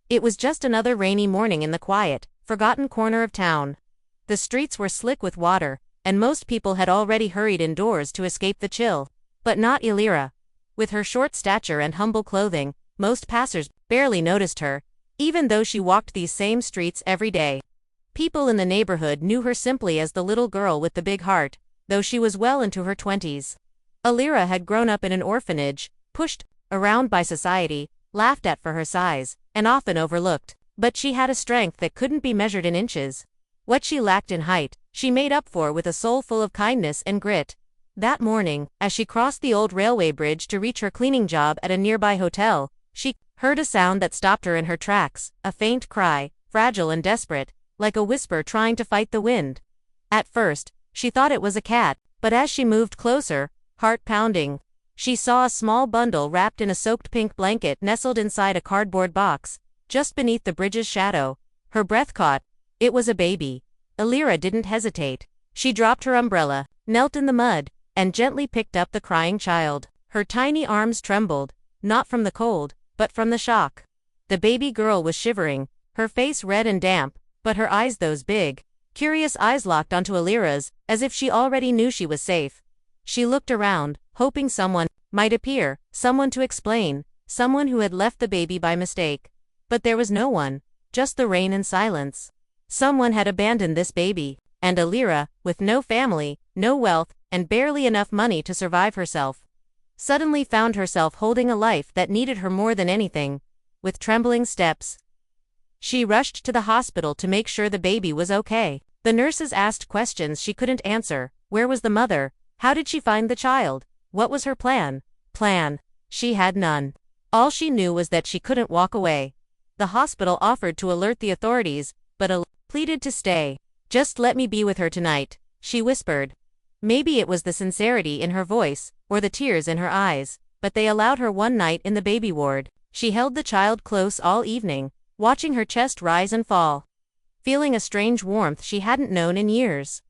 It was just another rainy morning in the quiet, forgotten corner of town. The streets were slick with water, and most people had already hurried indoors to escape the chill. But not Elira. With her short stature and humble clothing, most passers barely noticed her, even though she walked these same streets every day. People in the neighborhood knew her simply as the little girl with the big heart, though she was well into her 20s. Elira had grown up in an orphanage, pushed around by society, laughed at for her size, and often overlooked. But she had a strength that couldn't be measured in inches. What she lacked in height, she made up for with a soul full of kindness and grit. That morning, as she crossed the old railway bridge to reach her cleaning job at a nearby hotel, she heard a sound that stopped her in her tracks, a faint cry, fragile and desperate, like a whisper trying to fight the wind. At first, she thought it was a cat, but as she moved closer, heart pounding, she saw a small bundle wrapped in a soaked pink blanket nestled inside a cardboard box, just beneath the bridge's shadow. Her breath caught. It was a baby. Elira didn't hesitate. She dropped her umbrella, knelt in the mud, and gently picked up the crying child. Her tiny arms trembled, not from the cold, but from the shock. The baby girl was shivering, her face red and damp, but her eyes, those big, curious eyes, locked onto Elira's, as if she already knew she was safe. She looked around, hoping someone might appear, someone to explain, someone who had left the baby by mistake. But there was no one, just the rain and silence. Someone had abandoned this baby, and Elira, with no family, no wealth, and barely enough money to survive herself, suddenly found herself holding a life that needed her more than anything. With trembling steps, she rushed to the hospital to make sure the baby was okay. The nurses asked questions she couldn't answer. Where was the mother? How did she find the child? What was her plan? She had none. All she knew was that she couldn't walk away. The hospital offered to alert the authorities, but Elira pleaded to stay. Just let me be with her tonight, she whispered. Maybe it was the sincerity in her voice, or the tears in her eyes, but they allowed her one night in the baby ward. She held the child close all evening, watching her chest rise and fall, feeling a strange warmth she hadn't known in years.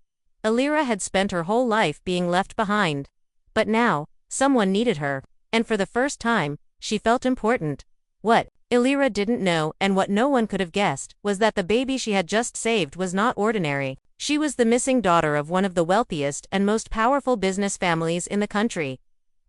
Elira had spent her whole life being left behind. But now, someone needed her, and for the first time, she felt important. What Elira didn't know, and what no one could have guessed, was that the baby she had just saved was not ordinary. She was the missing daughter of one of the wealthiest and most powerful business families in the country.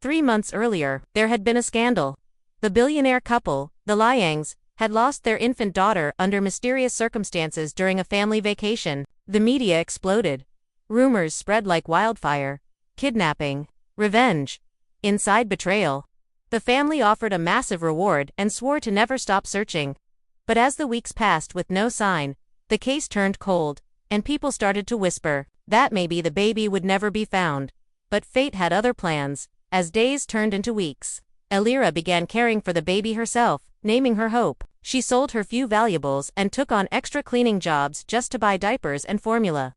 3 months earlier, there had been a scandal. The billionaire couple, the Liangs, had lost their infant daughter under mysterious circumstances during a family vacation. The media exploded. Rumors spread like wildfire. Kidnapping, revenge, inside betrayal. The family offered a massive reward and swore to never stop searching. But as the weeks passed with no sign, the case turned cold, and people started to whisper that maybe the baby would never be found. But fate had other plans. As days turned into weeks, Elira began caring for the baby herself, naming her Hope. She sold her few valuables and took on extra cleaning jobs just to buy diapers and formula.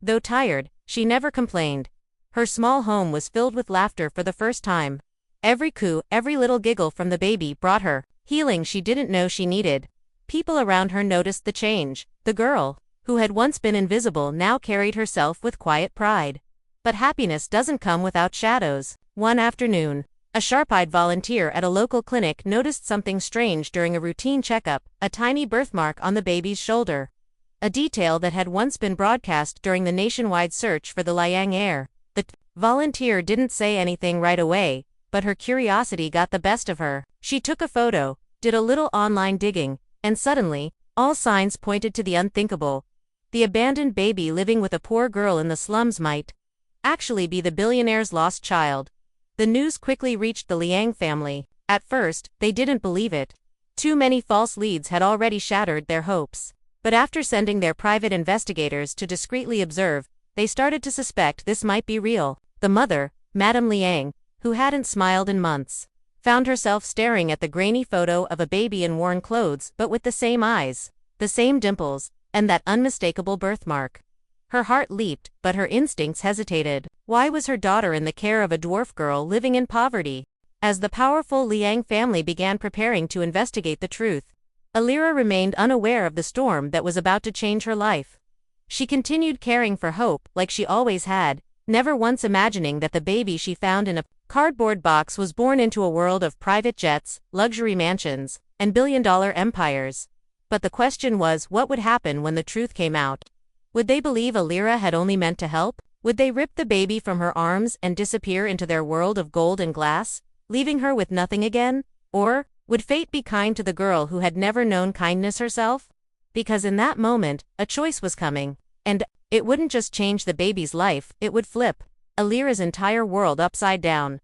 Though tired, she never complained. Her small home was filled with laughter for the first time. Every coo, every little giggle from the baby brought her healing she didn't know she needed. People around her noticed the change. The girl, who had once been invisible, now carried herself with quiet pride. But happiness doesn't come without shadows. One afternoon, a sharp-eyed volunteer at a local clinic noticed something strange during a routine checkup: a tiny birthmark on the baby's shoulder. A detail that had once been broadcast during the nationwide search for the Heir. The volunteer didn't say anything right away, but her curiosity got the best of her. She took a photo, did a little online digging, and suddenly, all signs pointed to the unthinkable. The abandoned baby living with a poor girl in the slums might actually be the billionaire's lost child. The news quickly reached the Liang family. At first, they didn't believe it. Too many false leads had already shattered their hopes. But after sending their private investigators to discreetly observe, they started to suspect this might be real. The mother, Madame Liang, who hadn't smiled in months, found herself staring at the grainy photo of a baby in worn clothes, but with the same eyes, the same dimples, and that unmistakable birthmark. Her heart leaped, but her instincts hesitated. Why was her daughter in the care of a dwarf girl living in poverty? As the powerful Liang family began preparing to investigate the truth, Elira remained unaware of the storm that was about to change her life. She continued caring for Hope like she always had, never once imagining that the baby she found in a cardboard box was born into a world of private jets, luxury mansions, and billion-dollar empires. But the question was, what would happen when the truth came out? Would they believe Elira had only meant to help? Would they rip the baby from her arms and disappear into their world of gold and glass, leaving her with nothing again? Or would fate be kind to the girl who had never known kindness herself? Because in that moment, a choice was coming. And it wouldn't just change the baby's life, it would flip Elira's entire world upside down.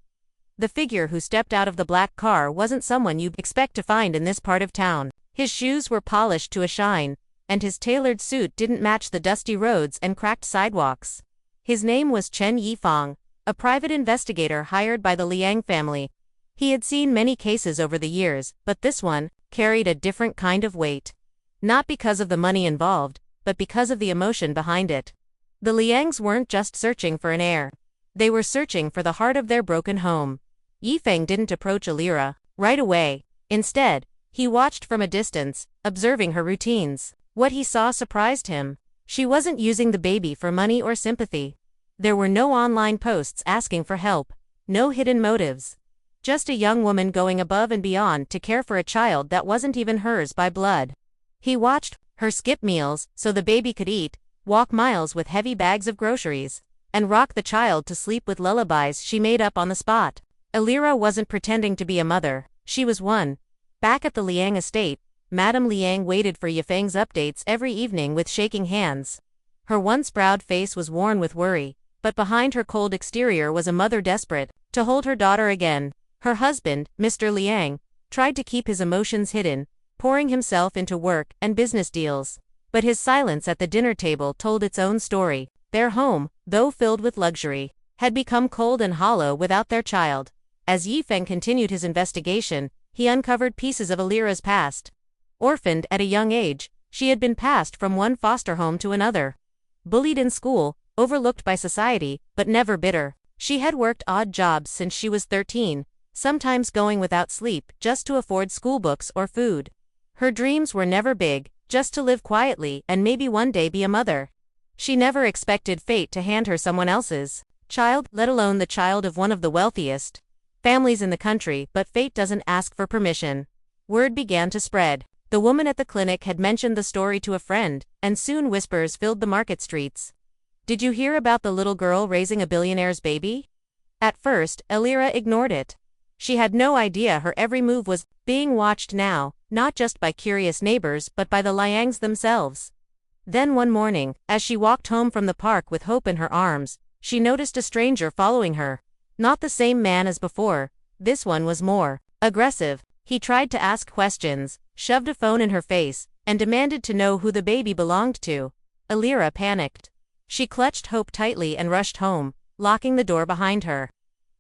The figure who stepped out of the black car wasn't someone you'd expect to find in this part of town. His shoes were polished to a shine, and his tailored suit didn't match the dusty roads and cracked sidewalks. His name was Chen Yifang, a private investigator hired by the Liang family. He had seen many cases over the years, but this one carried a different kind of weight. Not because of the money involved, but because of the emotion behind it. The Liangs weren't just searching for an heir. They were searching for the heart of their broken home. Yifeng didn't approach Elira right away. Instead, he watched from a distance, observing her routines. What he saw surprised him. She wasn't using the baby for money or sympathy. There were no online posts asking for help, no hidden motives. Just a young woman going above and beyond to care for a child that wasn't even hers by blood. He watched her skip meals so the baby could eat, walk miles with heavy bags of groceries, and rock the child to sleep with lullabies she made up on the spot. Elira wasn't pretending to be a mother, she was one. Back at the Liang estate, Madame Liang waited for Yifeng's updates every evening with shaking hands. Her once proud face was worn with worry, but behind her cold exterior was a mother desperate to hold her daughter again. Her husband, Mr. Liang, tried to keep his emotions hidden, pouring himself into work and business deals. But his silence at the dinner table told its own story. Their home, though filled with luxury, had become cold and hollow without their child. As Yifeng continued his investigation, he uncovered pieces of Elira's past. Orphaned at a young age, she had been passed from one foster home to another. Bullied in school, overlooked by society, but never bitter. She had worked odd jobs since she was 13, sometimes going without sleep just to afford school books or food. Her dreams were never big, just to live quietly and maybe one day be a mother. She never expected fate to hand her someone else's child, let alone the child of one of the wealthiest families in the country, but fate doesn't ask for permission. Word began to spread. The woman at the clinic had mentioned the story to a friend, and soon whispers filled the market streets. Did you hear about the little girl raising a billionaire's baby? At first, Elira ignored it. She had no idea her every move was being watched now, not just by curious neighbors but by the Liangs themselves. Then one morning, as she walked home from the park with hope in her arms, she noticed a stranger following her. Not the same man as before, this one was more aggressive. He tried to ask questions, shoved a phone in her face, and demanded to know who the baby belonged to. Elira panicked. She clutched hope tightly and rushed home, locking the door behind her.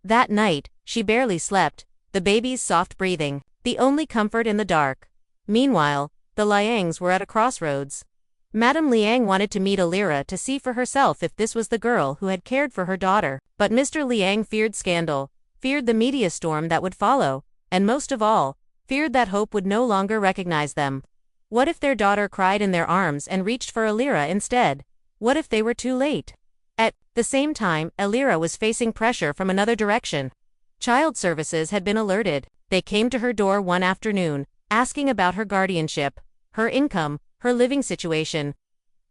That night, she barely slept, the baby's soft breathing, the only comfort in the dark. Meanwhile, the Liangs were at a crossroads. Madame Liang wanted to meet Elira to see for herself if this was the girl who had cared for her daughter, but Mr. Liang feared scandal, feared the media storm that would follow, and most of all, feared that Hope would no longer recognize them. What if their daughter cried in their arms and reached for Elira instead? What if they were too late? At the same time, Elira was facing pressure from another direction. Child services had been alerted. They came to her door one afternoon, asking about her guardianship, her income, her living situation.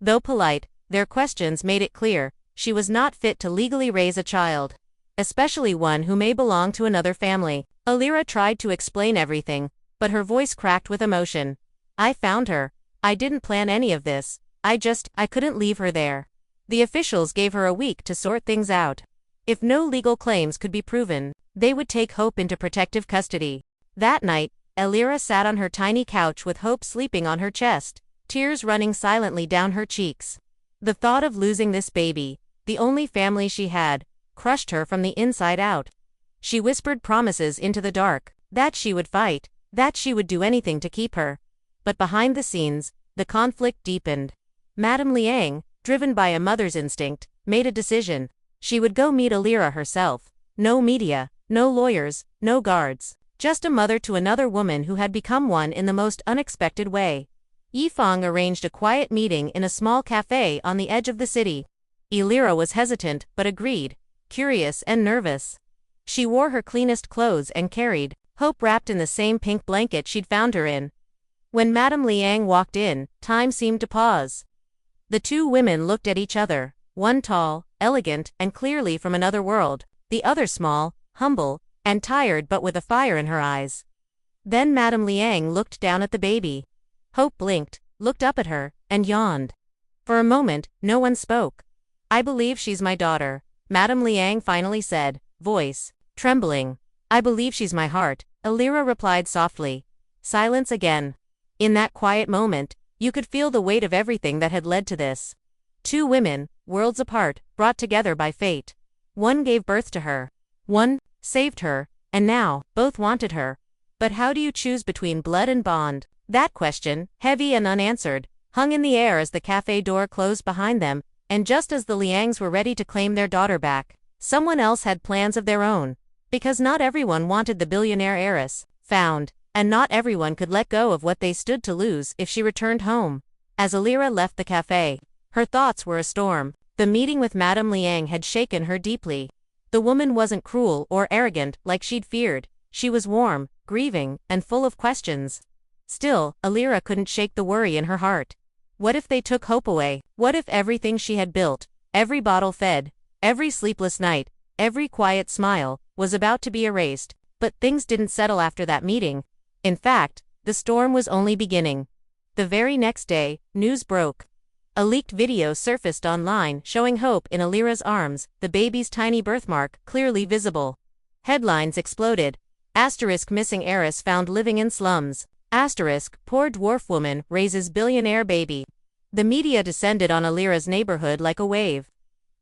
Though polite, their questions made it clear she was not fit to legally raise a child, especially one who may belong to another family. Elira tried to explain everything, but her voice cracked with emotion. I found her. I didn't plan any of this. I couldn't leave her there. The officials gave her a week to sort things out. If no legal claims could be proven, they would take Hope into protective custody. That night, Elira sat on her tiny couch with Hope sleeping on her chest, tears running silently down her cheeks. The thought of losing this baby, the only family she had, crushed her from the inside out. She whispered promises into the dark, that she would fight, that she would do anything to keep her. But behind the scenes, the conflict deepened. Madame Liang, driven by a mother's instinct, made a decision. She would go meet Elira herself. No media, no lawyers, no guards. Just a mother to another woman who had become one in the most unexpected way. Yifeng arranged a quiet meeting in a small cafe on the edge of the city. Elira was hesitant but agreed, curious and nervous. She wore her cleanest clothes and carried Hope wrapped in the same pink blanket she'd found her in. When Madame Liang walked in, time seemed to pause. The two women looked at each other, one tall, elegant, and clearly from another world, the other small, humble, and tired but with a fire in her eyes. Then Madame Liang looked down at the baby. Hope blinked, looked up at her, and yawned. For a moment, no one spoke. "I believe she's my daughter," Madame Liang finally said, voice trembling. "I believe she's my heart," Elira replied softly. Silence again. In that quiet moment, you could feel the weight of everything that had led to this. Two women, worlds apart, brought together by fate. One gave birth to her. One saved her, and now, both wanted her. But how do you choose between blood and bond? That question, heavy and unanswered, hung in the air as the cafe door closed behind them, and just as the Liangs were ready to claim their daughter back, someone else had plans of their own. Because not everyone wanted the billionaire heiress found, and not everyone could let go of what they stood to lose if she returned home. As Elira left the cafe, her thoughts were a storm. The meeting with Madame Liang had shaken her deeply. The woman wasn't cruel or arrogant like she'd feared. She was warm, grieving, and full of questions. Still, Elira couldn't shake the worry in her heart. What if they took hope away? What if everything she had built, every bottle fed, every sleepless night, every quiet smile, was about to be erased? But things didn't settle after that meeting. In fact, the storm was only beginning. The very next day, news broke. A leaked video surfaced online showing Hope in Elira's arms, the baby's tiny birthmark clearly visible. Headlines exploded. Asterisk missing heiress found living in slums. Asterisk poor dwarf woman raises billionaire baby. The media descended on Elira's neighborhood like a wave.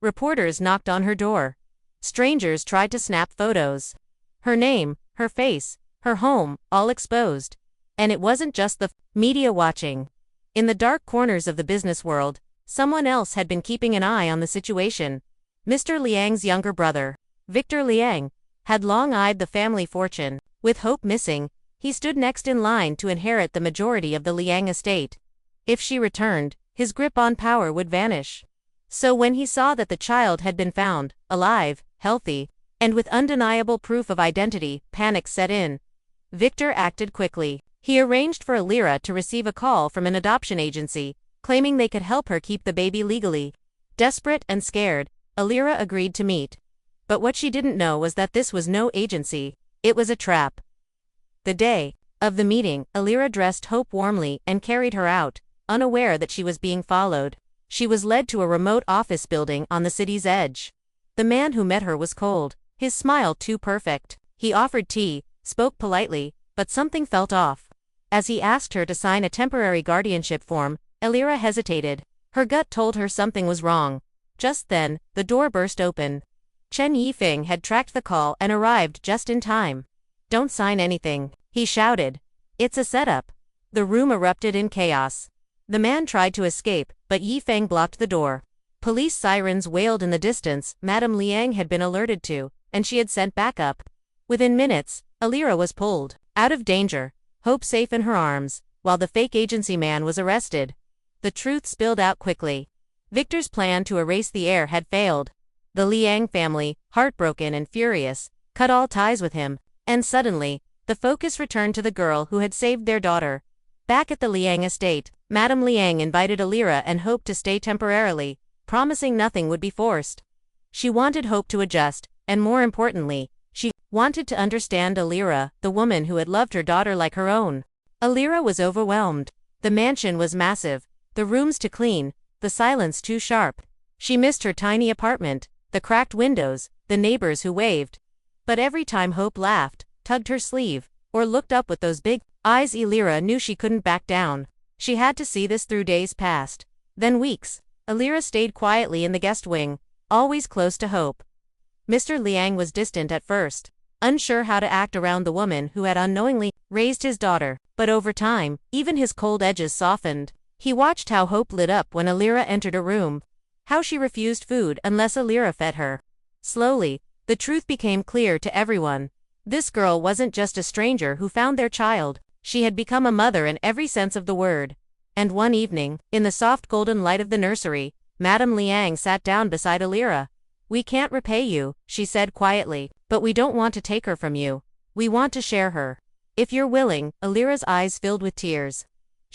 Reporters knocked on her door. Strangers tried to snap photos. Her name, her face, her home, all exposed. And it wasn't just the media watching. In the dark corners of the business world, someone else had been keeping an eye on the situation. Mr. Liang's younger brother, Victor Liang, had long eyed the family fortune. With Hope missing, he stood next in line to inherit the majority of the Liang estate. If she returned, his grip on power would vanish. So when he saw that the child had been found, alive, healthy, and with undeniable proof of identity, panic set in. Victor acted quickly. He arranged for Elira to receive a call from an adoption agency, claiming they could help her keep the baby legally. Desperate and scared, Elira agreed to meet. But what she didn't know was that this was no agency. It was a trap. The day of the meeting, Elira dressed Hope warmly and carried her out, unaware that she was being followed. She was led to a remote office building on the city's edge. The man who met her was cold, his smile too perfect. He offered tea, spoke politely, but something felt off. As he asked her to sign a temporary guardianship form, Elira hesitated. Her gut told her something was wrong. Just then, the door burst open. Chen Yifeng had tracked the call and arrived just in time. "Don't sign anything," he shouted. "It's a setup." The room erupted in chaos. The man tried to escape, but Yifeng blocked the door. Police sirens wailed in the distance. Madame Liang had been alerted to, and she had sent backup. Within minutes, Elira was pulled out of danger, Hope safe in her arms, while the fake agency man was arrested. The truth spilled out quickly. Victor's plan to erase the heir had failed. The Liang family, heartbroken and furious, cut all ties with him, and suddenly, the focus returned to the girl who had saved their daughter. Back at the Liang estate, Madame Liang invited Elira and Hope to stay temporarily, promising nothing would be forced. She wanted Hope to adjust, and more importantly, she wanted to understand Elira, the woman who had loved her daughter like her own. Elira was overwhelmed. The mansion was massive, the rooms too clean, the silence too sharp. She missed her tiny apartment, the cracked windows, the neighbors who waved. But every time Hope laughed, tugged her sleeve, or looked up with those big eyes, Elira knew she couldn't back down. She had to see this through. Days passed. Then weeks. Elira stayed quietly in the guest wing, always close to Hope. Mr. Liang was distant at first, unsure how to act around the woman who had unknowingly raised his daughter, but over time, even his cold edges softened. He watched how Hope lit up when Elira entered a room, how she refused food unless Elira fed her. Slowly, the truth became clear to everyone. This girl wasn't just a stranger who found their child, she had become a mother in every sense of the word. And one evening, in the soft golden light of the nursery, Madame Liang sat down beside Elira. "We can't repay you," she said quietly, "but we don't want to take her from you. We want to share her. If you're willing." Elira's eyes filled with tears.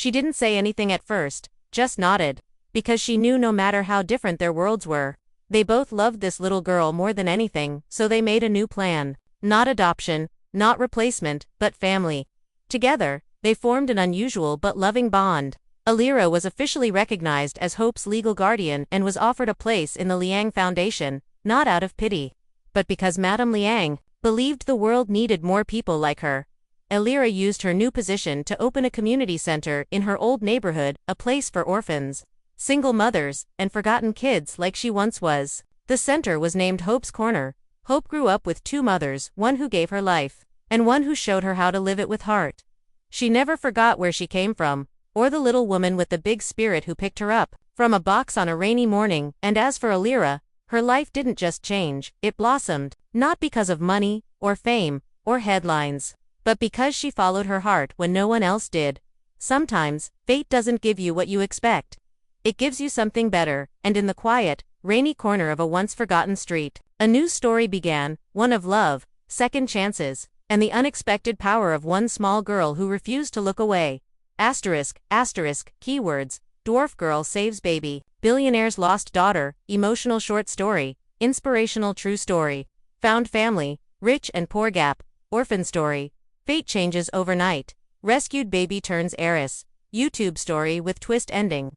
She didn't say anything at first, just nodded, because she knew no matter how different their worlds were, they both loved this little girl more than anything, so they made a new plan. Not adoption, not replacement, but family. Together, they formed an unusual but loving bond. Alira was officially recognized as Hope's legal guardian and was offered a place in the Liang Foundation, not out of pity, but because Madame Liang believed the world needed more people like her. Alira used her new position to open a community center in her old neighborhood, a place for orphans, single mothers, and forgotten kids like she once was. The center was named Hope's Corner. Hope grew up with two mothers, one who gave her life, and one who showed her how to live it with heart. She never forgot where she came from, or the little woman with the big spirit who picked her up from a box on a rainy morning. And as for Alira, her life didn't just change, it blossomed, not because of money, or fame, or headlines, but because she followed her heart when no one else did. Sometimes, fate doesn't give you what you expect. It gives you something better, and in the quiet, rainy corner of a once-forgotten street, a new story began, one of love, second chances, and the unexpected power of one small girl who refused to look away. Asterisk, keywords, Dwarf girl saves baby, Billionaire's lost daughter, emotional short story, inspirational true story, found family, rich and poor gap, orphan story, fate changes overnight, rescued baby turns heiress, YouTube story with twist ending.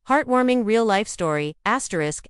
Heartwarming real-life story, asterisk,